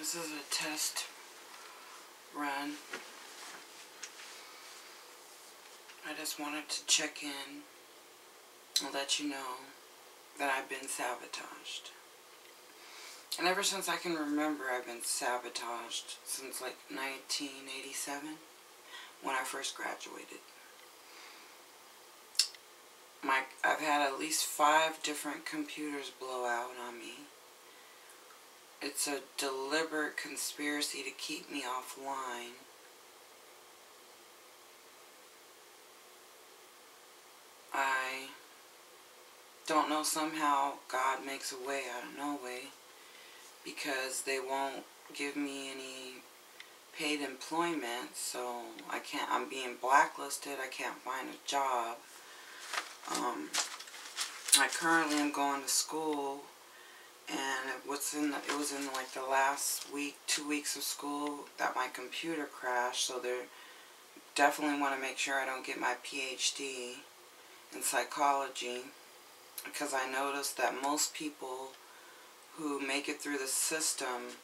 This is a test run. I just wanted to check in and let you know that I've been sabotaged. And ever since I can remember, I've been sabotaged since like 1987 when I first graduated. I've had at least 5 different computers blow out on me. It's a deliberate conspiracy to keep me offline. I don't know, somehow God makes a way out of no way, because they won't give me any paid employment, so I'm being blacklisted. I can't find a job. I currently am going to school, and it was in like the last week, 2 weeks of school that my computer crashed, so they definitely want to make sure I don't get my PhD in psychology, because I noticed that most people who make it through the system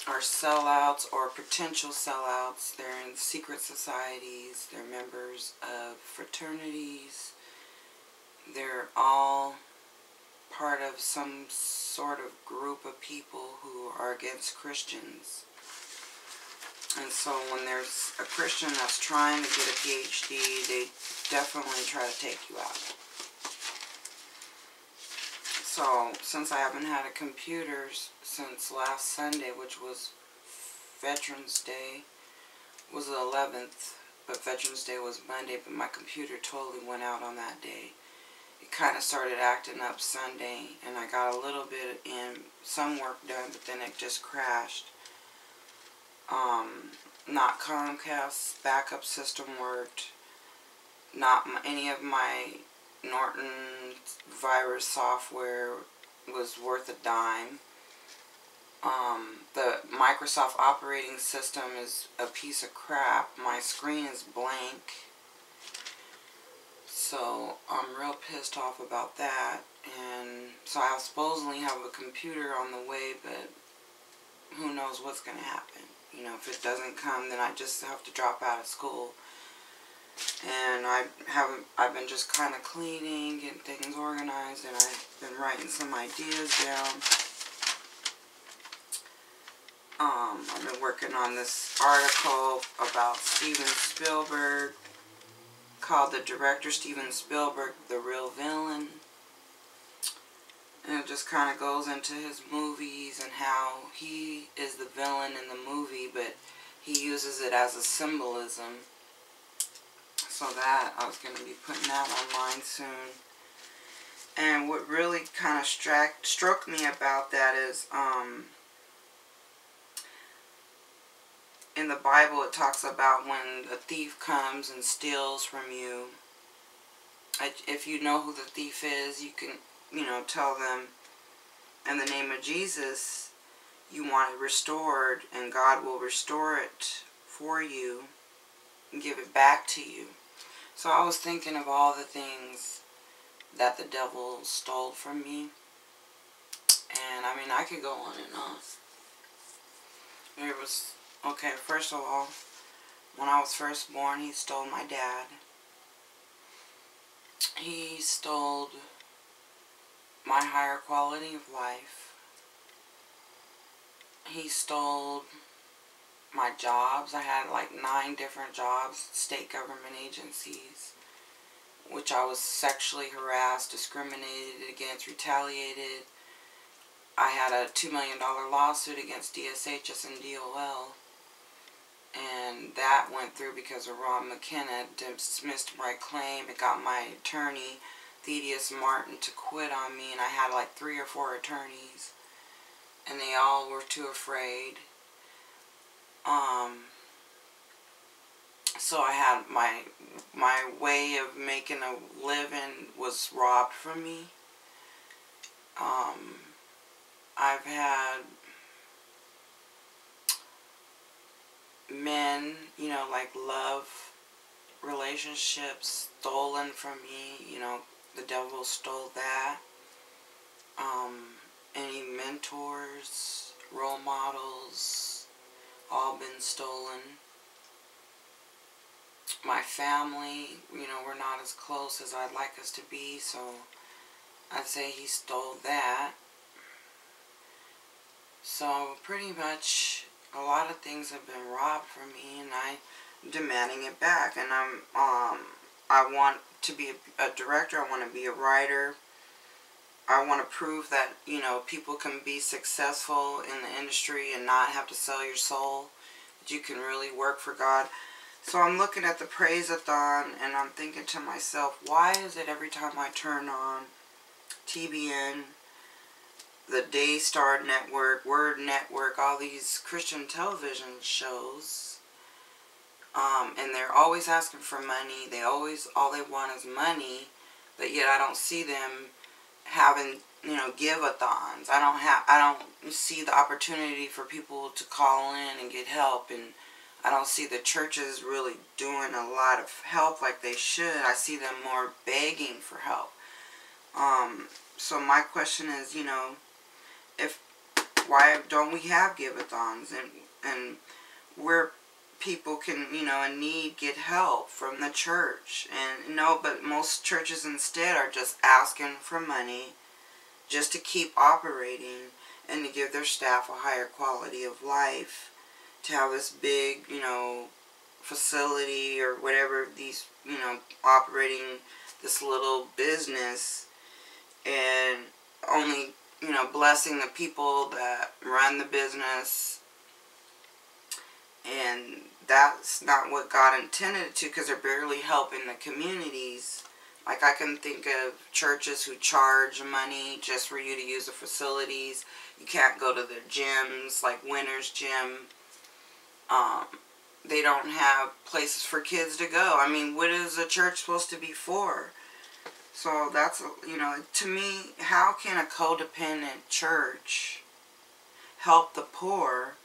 are sellouts or potential sellouts. They're in secret societies, they're members of fraternities, they're all part of some sort of group of people who are against Christians. And so when there's a Christian that's trying to get a PhD, they definitely try to take you out. So since I haven't had a computer since last Sunday, which was Veterans Day, was the 11th, but Veterans Day was Monday, but my computer totally went out on that day. It kind of started acting up Sunday, and I got a little bit in, some work done, but then it just crashed. Not Comcast's backup system worked. Not any of my Norton virus software was worth a dime. The Microsoft operating system is a piece of crap. My screen is blank. So I'm real pissed off about that. And so I supposedly have a computer on the way, but who knows what's going to happen. You know, if it doesn't come, then I just have to drop out of school. And I've been just kind of cleaning, getting things organized, and I've been writing some ideas down. I've been working on this article about Steven Spielberg, called The Director Steven Spielberg, the Real Villain. And it just kind of goes into his movies and how he is the villain in the movie, but he uses it as a symbolism. So that, I was going to be putting that online soon. And what really kind of struck me about that is, in the Bible it talks about when a thief comes and steals from you. If you know who the thief is, you can, tell them, in the name of Jesus, you want it restored, and God will restore it for you and give it back to you. So I was thinking of all the things that the devil stole from me. And I mean, I could go on and on. There was, okay, first of all, when I was first born, he stole my dad. He stole my higher quality of life. He stole my jobs. I had like 9 different jobs, state government agencies, which I was sexually harassed, discriminated against, retaliated. I had a $2 million lawsuit against DSHS and DOL, and that went through because of Ron McKenna dismissed my claim. It got my attorney, Thaddeus Martin, to quit on me, and I had like 3 or 4 attorneys, and they all were too afraid. So I had my way of making a living was robbed from me. I've had men, like love relationships stolen from me. The devil stole that. Any mentors role models, all been stolen. My family, we're not as close as I'd like us to be, so I'd say he stole that. So pretty much a lot of things have been robbed from me, and I'm demanding it back. And I want to be a director. I want to be a writer. I want to prove that, people can be successful in the industry and not have to sell your soul. That you can really work for God. So I'm looking at the Praise-a-thon and I'm thinking to myself, why is it every time I turn on TBN, the Daystar Network, Word Network, all these Christian television shows, and they're always asking for money. All they want is money, but yet I don't see them having, give-a-thons. I don't see the opportunity for people to call in and get help, and I don't see the churches really doing a lot of help like they should. I see them more begging for help. So my question is, why don't we have give-a-thons and where people can, in need get help from the church? And but most churches instead are just asking for money just to keep operating and to give their staff a higher quality of life, to have this big, facility or whatever, these, operating this little business, and only, blessing the people that run the business. And that's not what God intended it to, because they're barely helping the communities. Like, I can think of churches who charge money just for you to use the facilities. You can't go to the gyms, like Winter's Gym. They don't have places for kids to go. I mean, what is a church supposed to be for? So that's, to me, how can a codependent church help the poor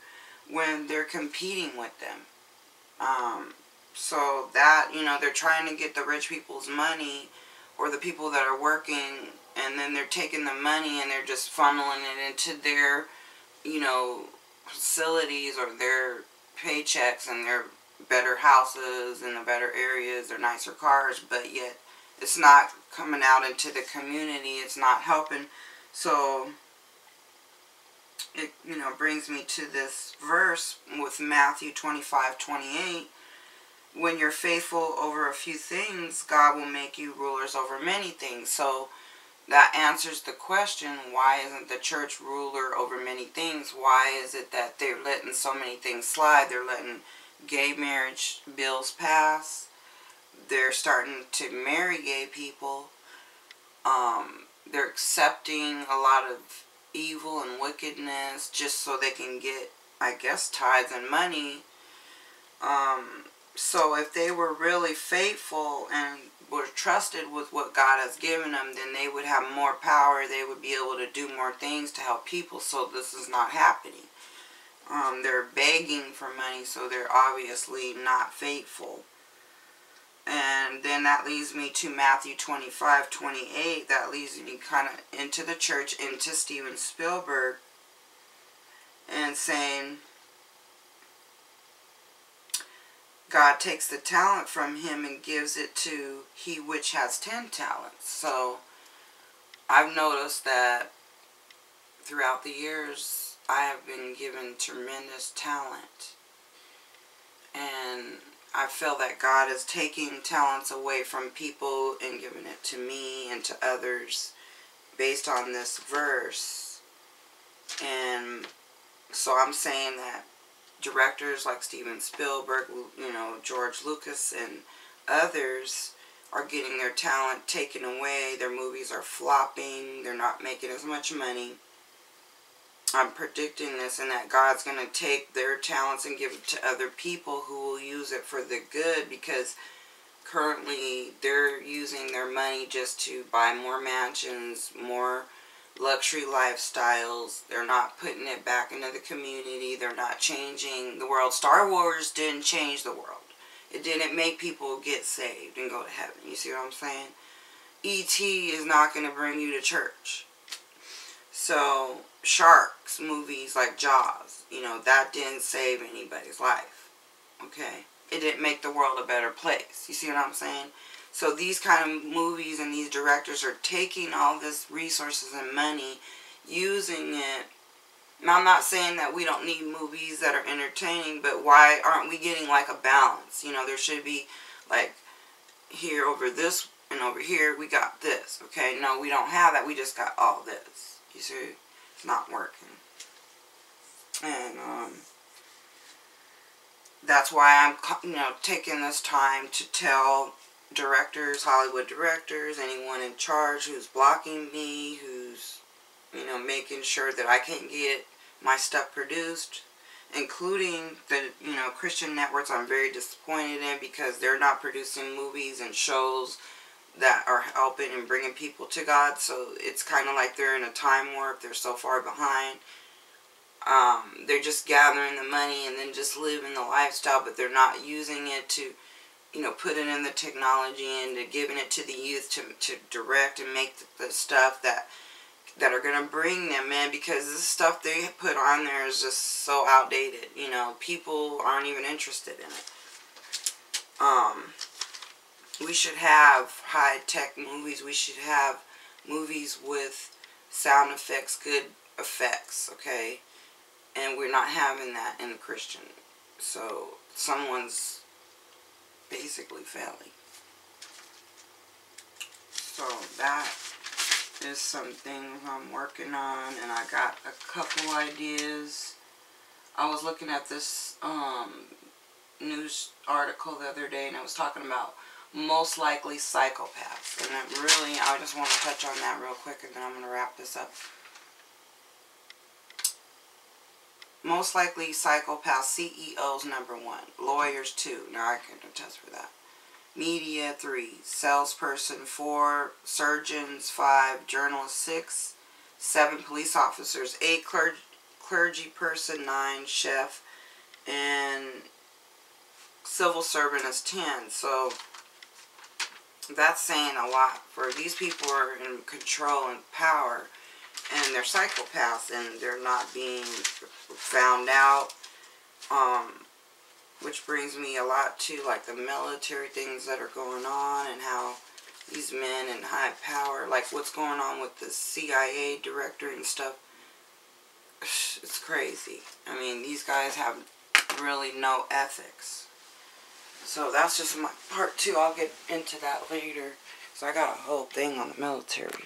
when they're competing with them? So that, they're trying to get the rich people's money, or the people that are working, and then they're taking the money and they're just funneling it into their, facilities or their paychecks and their better houses and the better areas, their nicer cars, but yet it's not coming out into the community. It's not helping. So it, brings me to this verse with Matthew 25:28. When you're faithful over a few things, God will make you rulers over many things. So that answers the question, why isn't the church ruler over many things? Why is it that they're letting so many things slide? They're letting gay marriage bills pass. They're starting to marry gay people. They're accepting a lot of evil and wickedness just so they can get, I guess, tithes and money. So if they were really faithful and were trusted with what God has given them, then they would have more power. They would be able to do more things to help people. So this is not happening. They're begging for money, so they're obviously not faithful. And then that leads me to Matthew 25:28. That leads me kind of into the church, into Steven Spielberg, and saying God takes the talent from him and gives it to he which has 10 talents. So I've noticed that throughout the years I have been given tremendous talent, and I feel that God is taking talents away from people and giving it to me and to others based on this verse. And so I'm saying that directors like Steven Spielberg, George Lucas and others are getting their talent taken away. Their movies are flopping. They're not making as much money. I'm predicting this, and that God's going to take their talents and give it to other people who will use it for the good, because currently they're using their money just to buy more mansions, more luxury lifestyles. They're not putting it back into the community. They're not changing the world. Star Wars didn't change the world. It didn't make people get saved and go to heaven. You see what I'm saying? E.T. is not going to bring you to church. So, sharks movies like Jaws, you know, that didn't save anybody's life. Okay? It didn't make the world a better place. You see what I'm saying? So these kind of movies and these directors are taking all this resources and money, using it. Now, I'm not saying that we don't need movies that are entertaining, but why aren't we getting like a balance? You know, there should be like here over this and over here we got this. Okay, no, we don't have that. We just got all this. You see, it's not working. And that's why I'm, you know, taking this time to tell directors, Hollywood directors, anyone in charge who's blocking me, who's, you know, making sure that I can't get my stuff produced, including the, you know, Christian networks. I'm very disappointed in, because they're not producing movies and shows that are helping and bringing people to God. So it's kind of like they're in a time warp. They're so far behind. They're just gathering the money and then just living the lifestyle, but they're not using it to, you know, put it in the technology and to giving it to the youth to direct and make the stuff that are going to bring them in, because this stuff they put on there is just so outdated. You know, people aren't even interested in it. We should have high-tech movies. We should have movies with sound effects, good effects, okay? And we're not having that in the Christian. So someone's basically failing. So that is something I'm working on, and I got a couple ideas. I was looking at this news article the other day, and it was talking about most likely psychopaths. And it really, I just want to touch on that real quick, and then I'm going to wrap this up. Most likely psychopaths, CEOs number 1, lawyers 2. Now I can attest for that. Media 3, salesperson 4, surgeons 5, journalists 6, 7 police officers, 8 clergy person, 9 chef, and civil servant is 10. So that's saying a lot. For these people are in control and power, and they're psychopaths, and they're not being found out. Which brings me a lot to like the military things that are going on, and how these men in high power, like what's going on with the CIA director and stuff. It's crazy. I mean, these guys have really no ethics. So that's just my part 2. I'll get into that later. So I got a whole thing on the military.